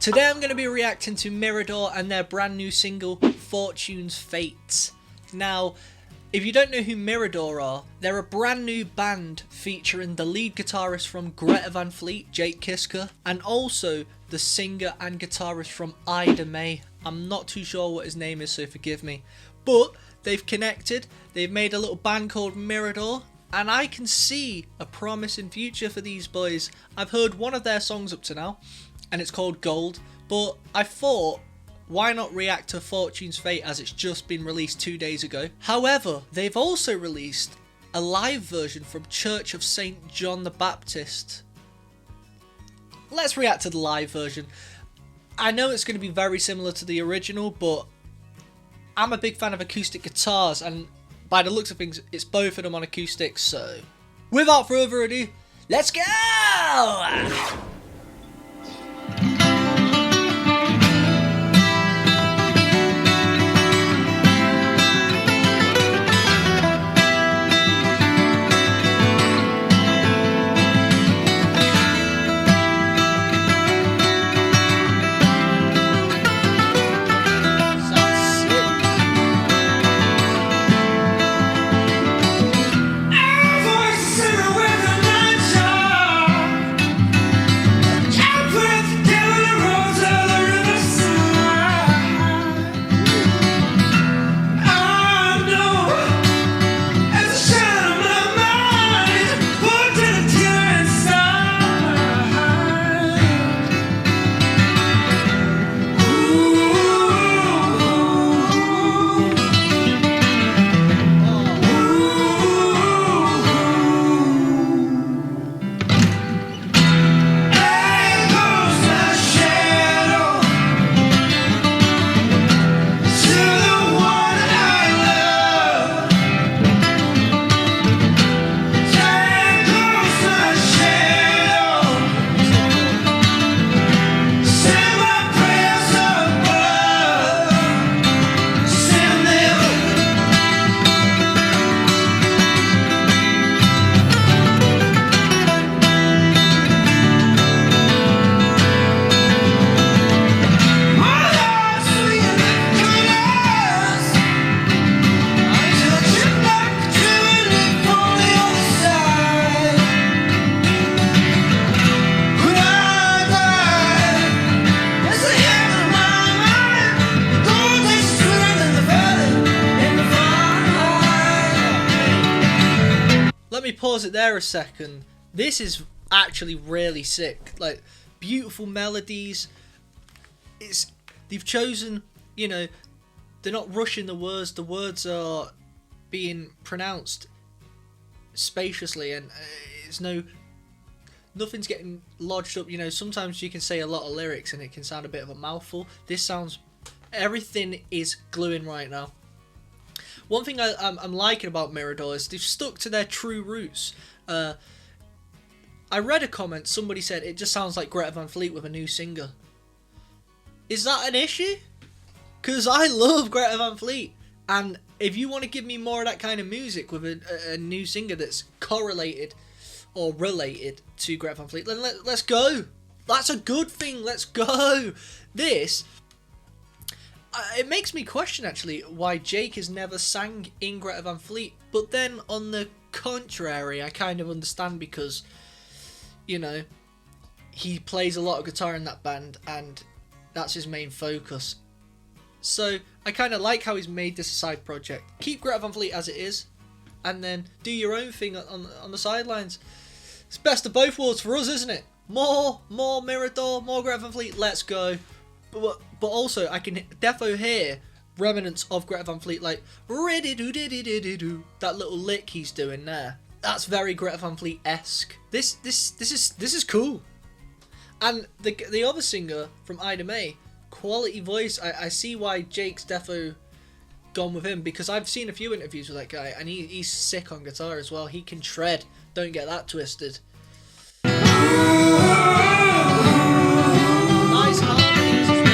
Today I'm going to be reacting to Mirador and their brand new single, Fortune's Fates. Now, if you don't know who Mirador are, they're a brand new band featuring the lead guitarist from Greta Van Fleet, Jake Kiska, and also the singer and guitarist from Ida May. I'm not too sure what his name is, so forgive me. But they've connected, they've made a little band called Mirador, and I can see a promising future for these boys. I've heard one of their songs up to now, and it's called Gold, but I thought, why not react to Fortune's Fate as it's just been released 2 days ago. However, they've also released a live version from Church of St. John the Baptist. Let's react to the live version. I know it's going to be very similar to the original, but I'm a big fan of acoustic guitars, and by the looks of things, it's both of them on acoustics, so without further ado, let's go! Let me pause it there a second. This is actually really sick. Like, beautiful melodies. They've chosen, they're not rushing the words. The words are being pronounced spaciously, and nothing's getting lodged up. Sometimes you can say a lot of lyrics and it can sound a bit of a mouthful. Everything is gluing right now. One thing I'm liking about Mirador is they've stuck to their true roots. I read a comment, somebody said it just sounds like Greta Van Fleet with a new singer. Is that an issue? Because I love Greta Van Fleet, and if you want to give me more of that kind of music with a new singer that's correlated or related to Greta Van Fleet, then let's go. That's a good thing, let's go. This... it makes me question, actually, why Jake has never sang in Greta Van Fleet. But then, on the contrary, I kind of understand because, he plays a lot of guitar in that band, and that's his main focus. So, I kind of like how he's made this a side project. Keep Greta Van Fleet as it is, and then do your own thing on the sidelines. It's best of both worlds for us, isn't it? More Mirador, more Greta Van Fleet, let's go. But also, I can defo hear remnants of Greta Van Fleet, like that little lick he's doing there. That's very Greta Van Fleet-esque. This is cool. And the other singer from Ida May, quality voice. I see why Jake's defo gone with him, because I've seen a few interviews with that guy, and he's sick on guitar as well. He can shred. Don't get that twisted. Nice harmonies as well.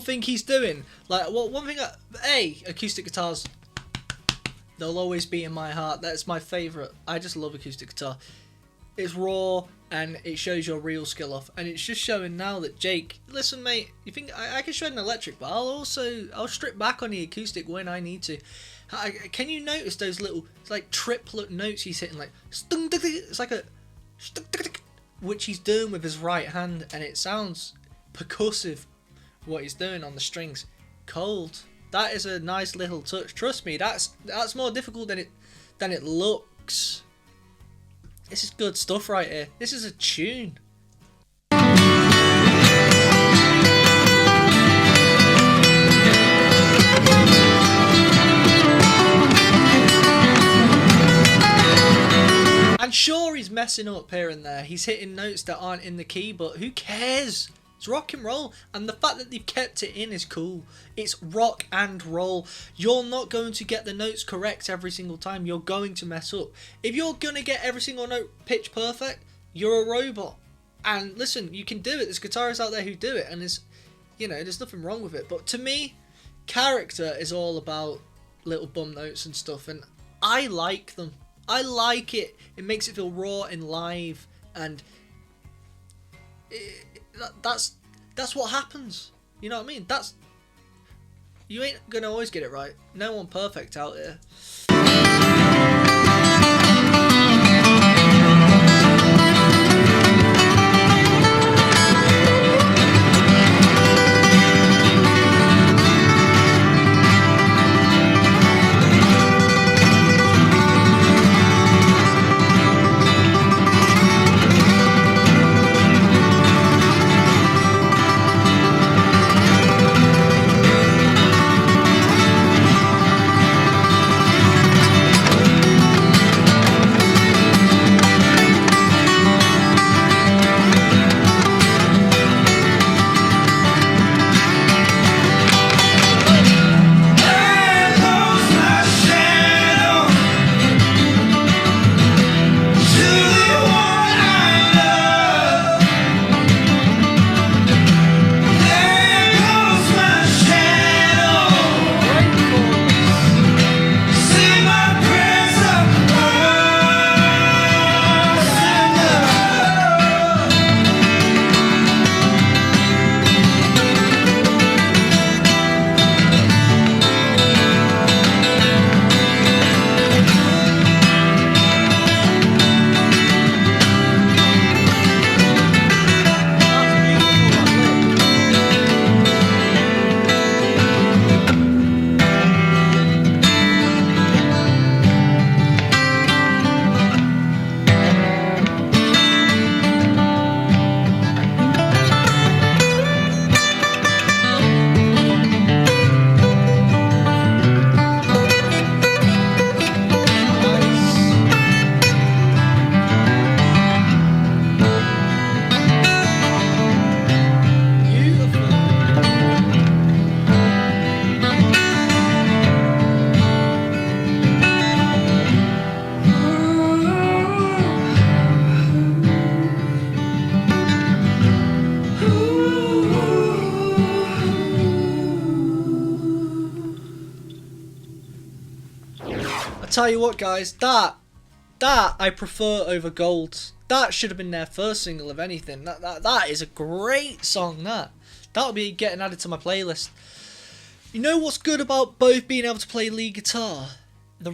think he's doing. Like, well, one thing, acoustic guitars, they'll always be in my heart. That's my favourite. I just love acoustic guitar. It's raw, and it shows your real skill off. And it's just showing now that, Jake, listen, mate, you think I can shred an electric, but I'll strip back on the acoustic when I need to. Can you notice those little, it's like triplet notes he's hitting, like, it's like a, which he's doing with his right hand, and it sounds percussive, what he's doing on the strings. Cold. That is a nice little touch. Trust me, that's more difficult than it looks. This is good stuff right here. This is a tune. And sure, he's messing up here and there. He's hitting notes that aren't in the key, but who cares? It's rock and roll, and the fact that they've kept it in is cool. It's rock and roll. You're not going to get the notes correct every single time. You're going to mess up. If you're going to get every single note pitch perfect, you're a robot. And listen, you can do it. There's guitarists out there who do it, and there's nothing wrong with it. But to me, character is all about little bum notes and stuff, and I like them. I like it. It makes it feel raw and live, and that's what happens. You know what I mean? You ain't gonna always get it right. No one perfect out here. Tell you what, guys, that I prefer over Gold. That should have been their first single of anything. That is a great song. That'll be getting added to my playlist. You know what's good about both being able to play lead guitar? The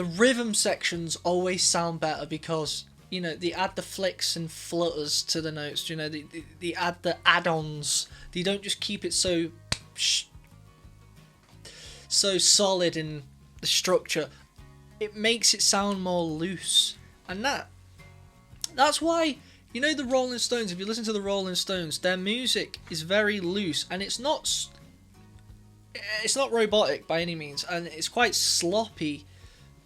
rhythm sections always sound better because they add the flicks and flutters to the notes. They add the add-ons. They don't just keep it so solid in the structure. It makes it sound more loose, and that's why the Rolling Stones. If you listen to the Rolling Stones, their music is very loose, and it's not robotic by any means, and it's quite sloppy,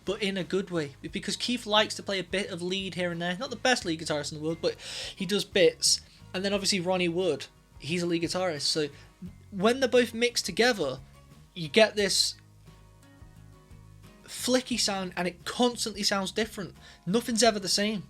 but in a good way, because Keith likes to play a bit of lead here and there. Not the best lead guitarist in the world, but he does bits. And then obviously Ronnie Wood, he's a lead guitarist, so when they're both mixed together, you get this flicky sound, and it constantly sounds different. Nothing's ever the same.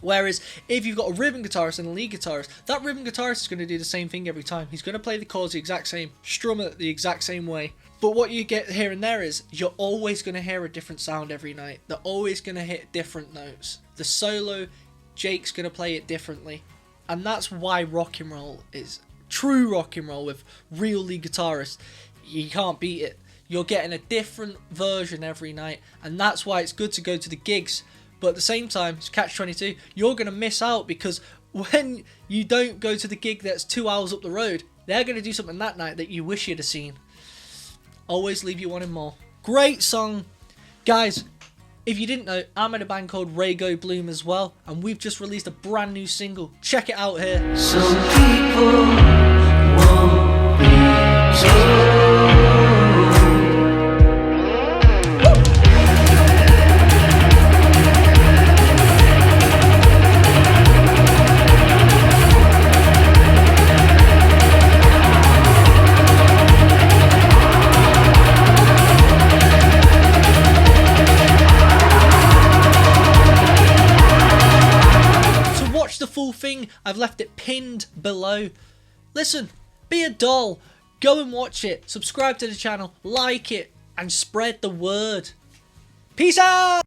Whereas if you've got a ribbon guitarist and a lead guitarist, that ribbon guitarist is going to do the same thing every time. He's going to play the chords the exact same, strum it the exact same way. But what you get here and there is you're always going to hear a different sound every night. They're always going to hit different notes. The solo, Jake's going to play it differently. And that's why rock and roll is true rock and roll with real lead guitarists. You can't beat it. You're getting a different version every night. And that's why it's good to go to the gigs. But at the same time, it's catch-22, you're going to miss out because when you don't go to the gig that's 2 hours up the road, they're going to do something that night that you wish you'd have seen. Always leave you wanting more. Great song. Guys, if you didn't know, I'm in a band called Raygo Bloom as well, and we've just released a brand new single. Check it out here. Some people won't be told. The full thing, I've left it pinned below. Listen, be a doll, go and watch it, subscribe to the channel, like it, and spread the word. Peace out!